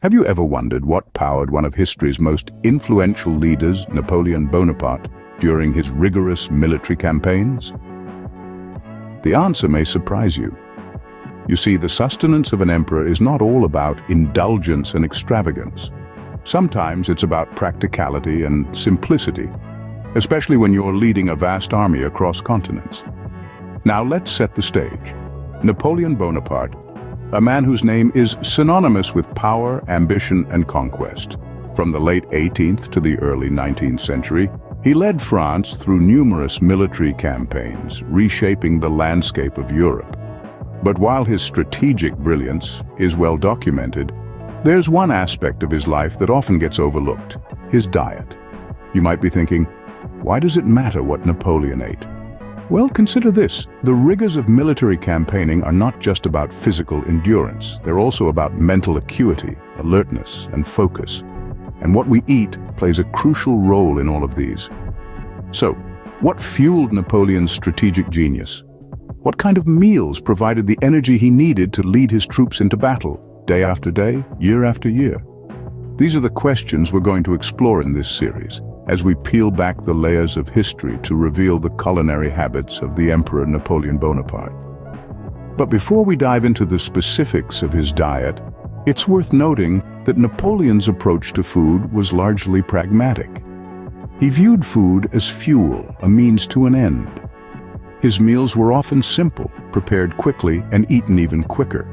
Have you ever wondered what powered one of history's most influential leaders, Napoleon Bonaparte, during his rigorous military campaigns? The answer may surprise you. You see, the sustenance of an emperor is not all about indulgence and extravagance. Sometimes it's about practicality and simplicity, especially when you're leading a vast army across continents. Now let's set the stage. Napoleon Bonaparte, a man whose name is synonymous with power, ambition, and conquest. From the late 18th to the early 19th century, he led France through numerous military campaigns, reshaping the landscape of Europe. But while his strategic brilliance is well documented, there's one aspect of his life that often gets overlooked: his diet. You might be thinking, why does it matter what Napoleon ate? Well, consider this. The rigors of military campaigning are not just about physical endurance. They're also about mental acuity, alertness, and focus. And what we eat plays a crucial role in all of these. So, what fueled Napoleon's strategic genius? What kind of meals provided the energy he needed to lead his troops into battle, day after day, year after year? These are the questions we're going to explore in this series, as we peel back the layers of history to reveal the culinary habits of the Emperor Napoleon Bonaparte. But before we dive into the specifics of his diet, it's worth noting that Napoleon's approach to food was largely pragmatic. He viewed food as fuel, a means to an end. His meals were often simple, prepared quickly, and eaten even quicker.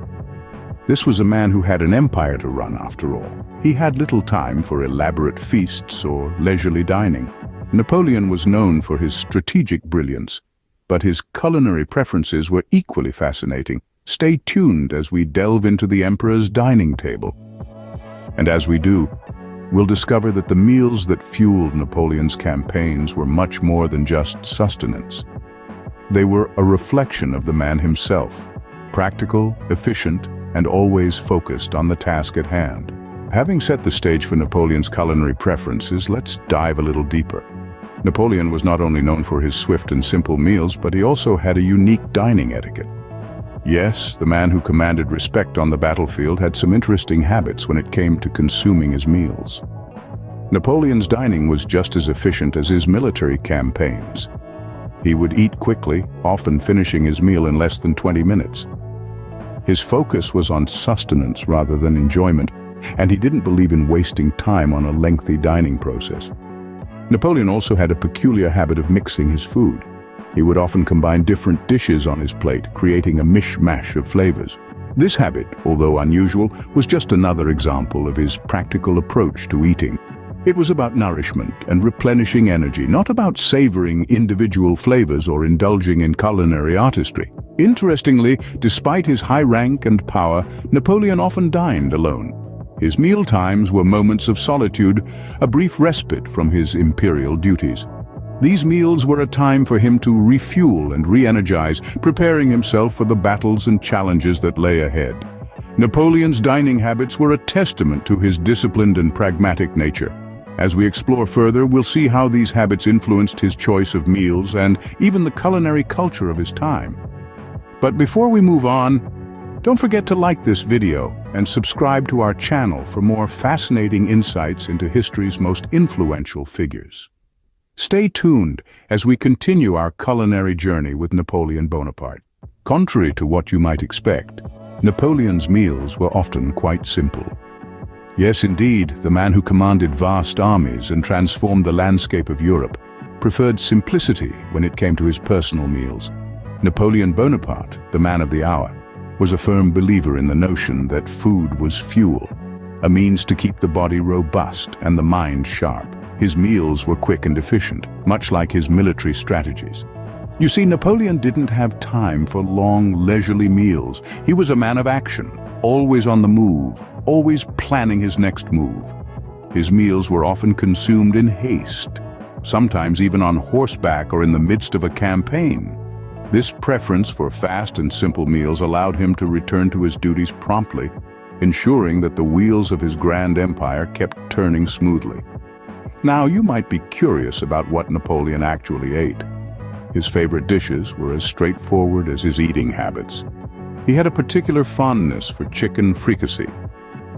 This was a man who had an empire to run, after all. He had little time for elaborate feasts or leisurely dining. Napoleon was known for his strategic brilliance, but his culinary preferences were equally fascinating. Stay tuned as we delve into the emperor's dining table. And as we do, we'll discover that the meals that fueled Napoleon's campaigns were much more than just sustenance. They were a reflection of the man himself, practical, efficient, and always focused on the task at hand. Having set the stage for Napoleon's culinary preferences, let's dive a little deeper. Napoleon was not only known for his swift and simple meals, but he also had a unique dining etiquette. Yes, the man who commanded respect on the battlefield had some interesting habits when it came to consuming his meals. Napoleon's dining was just as efficient as his military campaigns. He would eat quickly, often finishing his meal in less than 20 minutes. His focus was on sustenance rather than enjoyment, and he didn't believe in wasting time on a lengthy dining process. Napoleon also had a peculiar habit of mixing his food. He would often combine different dishes on his plate, creating a mishmash of flavors. This habit, although unusual, was just another example of his practical approach to eating. It was about nourishment and replenishing energy, not about savoring individual flavors or indulging in culinary artistry. Interestingly, despite his high rank and power, Napoleon often dined alone. His meal times were moments of solitude, a brief respite from his imperial duties. These meals were a time for him to refuel and re-energize, preparing himself for the battles and challenges that lay ahead. Napoleon's dining habits were a testament to his disciplined and pragmatic nature. As we explore further, we'll see how these habits influenced his choice of meals and even the culinary culture of his time. But before we move on, don't forget to like this video and subscribe to our channel for more fascinating insights into history's most influential figures. Stay tuned as we continue our culinary journey with Napoleon Bonaparte. Contrary to what you might expect, Napoleon's meals were often quite simple. Yes, indeed, the man who commanded vast armies and transformed the landscape of Europe preferred simplicity when it came to his personal meals. Napoleon Bonaparte, the man of the hour, was a firm believer in the notion that food was fuel, a means to keep the body robust and the mind sharp. His meals were quick and efficient, much like his military strategies. You see, Napoleon didn't have time for long, leisurely meals. He was a man of action, always on the move, always planning his next move. His meals were often consumed in haste, sometimes even on horseback or in the midst of a campaign. This preference for fast and simple meals allowed him to return to his duties promptly, ensuring that the wheels of his grand empire kept turning smoothly. Now, you might be curious about what Napoleon actually ate. His favorite dishes were as straightforward as his eating habits. He had a particular fondness for chicken fricassee.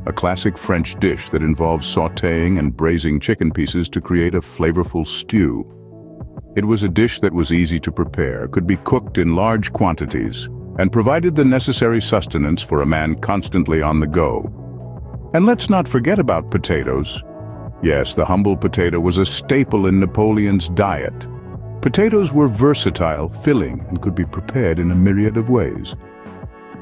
a classic French dish that involves sautéing and braising chicken pieces to create a flavorful stew. It was a dish that was easy to prepare, could be cooked in large quantities, and provided the necessary sustenance for a man constantly on the go. And let's not forget about potatoes. Yes, the humble potato was a staple in Napoleon's diet. Potatoes were versatile, filling, and could be prepared in a myriad of ways.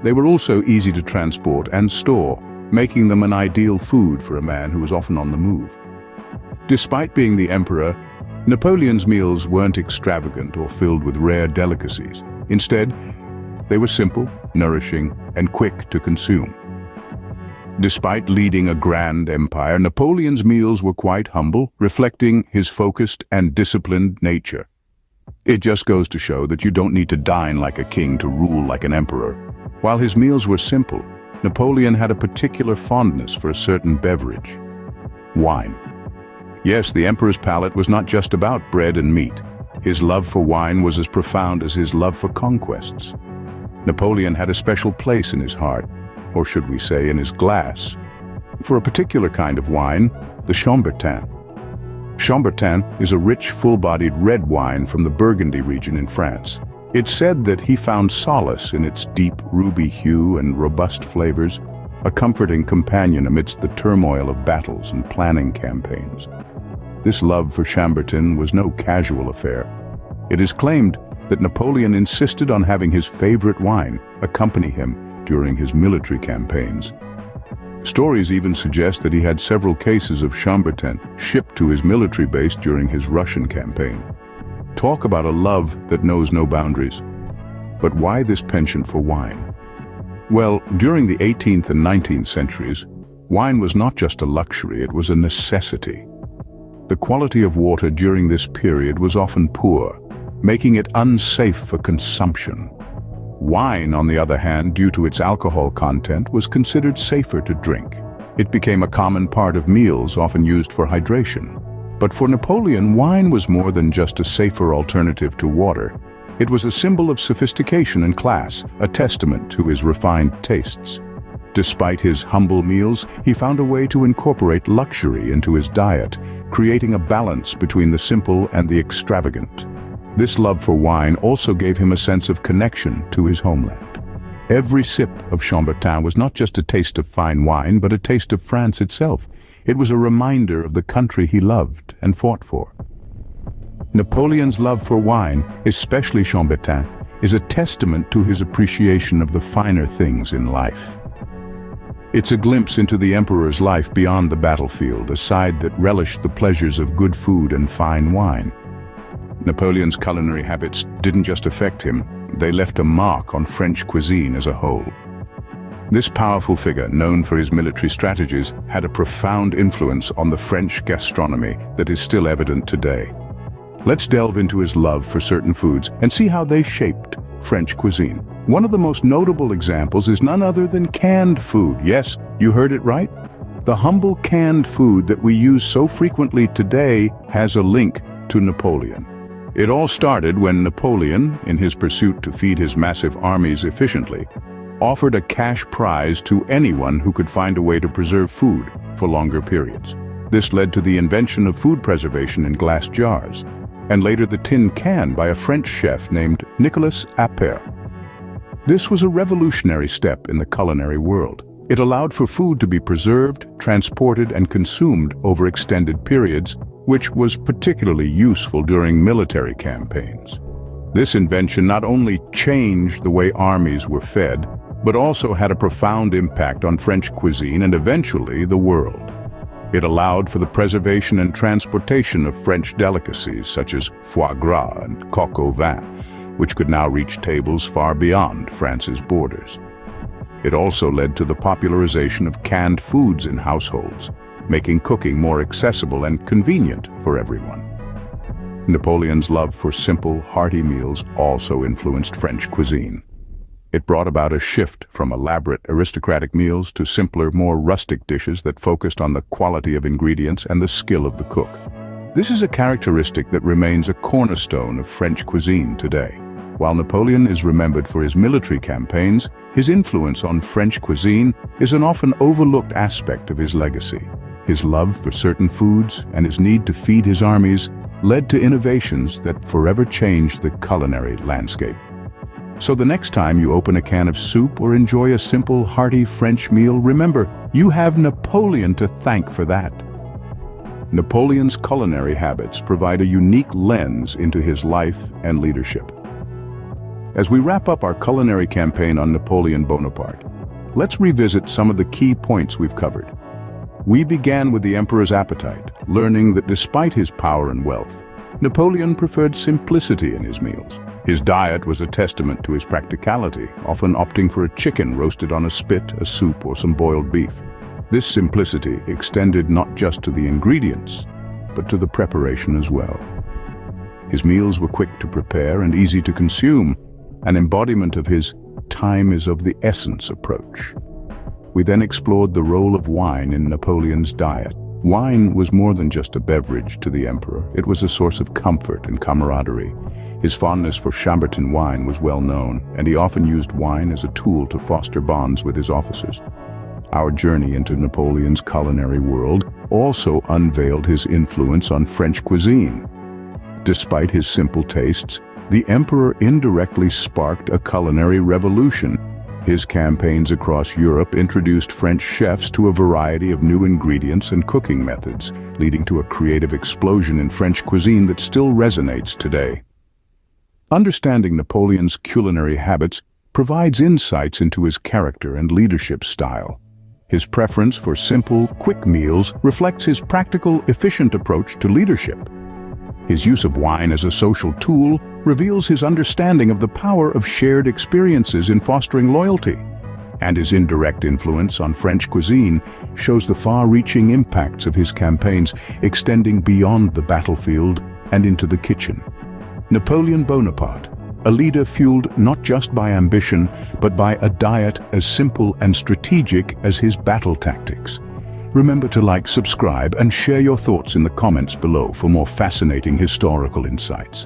They were also easy to transport and store, making them an ideal food for a man who was often on the move. Despite being the emperor, Napoleon's meals weren't extravagant or filled with rare delicacies. Instead, they were simple, nourishing, and quick to consume. Despite leading a grand empire, Napoleon's meals were quite humble, reflecting his focused and disciplined nature. It just goes to show that you don't need to dine like a king to rule like an emperor. While his meals were simple, Napoleon had a particular fondness for a certain beverage: wine. Yes, the emperor's palate was not just about bread and meat. His love for wine was as profound as his love for conquests. Napoleon had a special place in his heart, or should we say in his glass, for a particular kind of wine, the Chambertin. Chambertin is a rich, full-bodied red wine from the Burgundy region in France. It's said that he found solace in its deep ruby hue and robust flavors, a comforting companion amidst the turmoil of battles and planning campaigns. This love for Chambertin was no casual affair. It is claimed that Napoleon insisted on having his favorite wine accompany him during his military campaigns. Stories even suggest that he had several cases of Chambertin shipped to his military base during his Russian campaign. Talk about a love that knows no boundaries. But why this penchant for wine? Well, during the 18th and 19th centuries, wine was not just a luxury, it was a necessity. The quality of water during this period was often poor, making it unsafe for consumption. Wine, on the other hand, due to its alcohol content, was considered safer to drink. It became a common part of meals, often used for hydration. But for Napoleon, wine was more than just a safer alternative to water. It was a symbol of sophistication and class, a testament to his refined tastes. Despite his humble meals, he found a way to incorporate luxury into his diet, creating a balance between the simple and the extravagant. This love for wine also gave him a sense of connection to his homeland. Every sip of Chambertin was not just a taste of fine wine, but a taste of France itself. It was a reminder of the country he loved and fought for. Napoleon's love for wine, especially Chambertin, is a testament to his appreciation of the finer things in life. It's a glimpse into the emperor's life beyond the battlefield, a side that relished the pleasures of good food and fine wine. Napoleon's culinary habits didn't just affect him, they left a mark on French cuisine as a whole. This powerful figure, known for his military strategies, had a profound influence on the French gastronomy that is still evident today. Let's delve into his love for certain foods and see how they shaped French cuisine. One of the most notable examples is none other than canned food. Yes, you heard it right. The humble canned food that we use so frequently today has a link to Napoleon. It all started when Napoleon, in his pursuit to feed his massive armies efficiently, offered a cash prize to anyone who could find a way to preserve food for longer periods. This led to the invention of food preservation in glass jars, and later the tin can by a French chef named Nicolas Appert. This was a revolutionary step in the culinary world. It allowed for food to be preserved, transported, and consumed over extended periods, which was particularly useful during military campaigns. This invention not only changed the way armies were fed, but also had a profound impact on French cuisine and eventually the world. It allowed for the preservation and transportation of French delicacies such as foie gras and coq au vin, which could now reach tables far beyond France's borders. It also led to the popularization of canned foods in households, making cooking more accessible and convenient for everyone. Napoleon's love for simple, hearty meals also influenced French cuisine. It brought about a shift from elaborate aristocratic meals to simpler, more rustic dishes that focused on the quality of ingredients and the skill of the cook. This is a characteristic that remains a cornerstone of French cuisine today. While Napoleon is remembered for his military campaigns, His influence on French cuisine is an often overlooked aspect of his legacy. His love for certain foods and his need to feed his armies led to innovations that forever changed the culinary landscape. So the next time you open a can of soup or enjoy a simple, hearty French meal, remember, you have Napoleon to thank for that. Napoleon's culinary habits provide a unique lens into his life and leadership. As we wrap up our culinary campaign on Napoleon Bonaparte, let's revisit some of the key points we've covered. We began with the emperor's appetite, learning that despite his power and wealth, Napoleon preferred simplicity in his meals. His diet was a testament to his practicality, often opting for a chicken roasted on a spit, a soup, or some boiled beef. This simplicity extended not just to the ingredients, but to the preparation as well. His meals were quick to prepare and easy to consume, an embodiment of his time is of the essence approach. We then explored the role of wine in Napoleon's diet. Wine was more than just a beverage to the emperor. It was a source of comfort and camaraderie. His fondness for Chambertin wine was well known, and he often used wine as a tool to foster bonds with his officers. Our journey into Napoleon's culinary world also unveiled his influence on French cuisine. Despite his simple tastes, the emperor indirectly sparked a culinary revolution. His campaigns across Europe introduced French chefs to a variety of new ingredients and cooking methods, leading to a creative explosion in French cuisine that still resonates today. Understanding Napoleon's culinary habits provides insights into his character and leadership style. His preference for simple, quick meals reflects his practical, efficient approach to leadership. His use of wine as a social tool reveals his understanding of the power of shared experiences in fostering loyalty. And his indirect influence on French cuisine shows the far-reaching impacts of his campaigns, extending beyond the battlefield and into the kitchen. Napoleon Bonaparte, a leader fueled not just by ambition, but by a diet as simple and strategic as his battle tactics. Remember to like, subscribe, and share your thoughts in the comments below for more fascinating historical insights.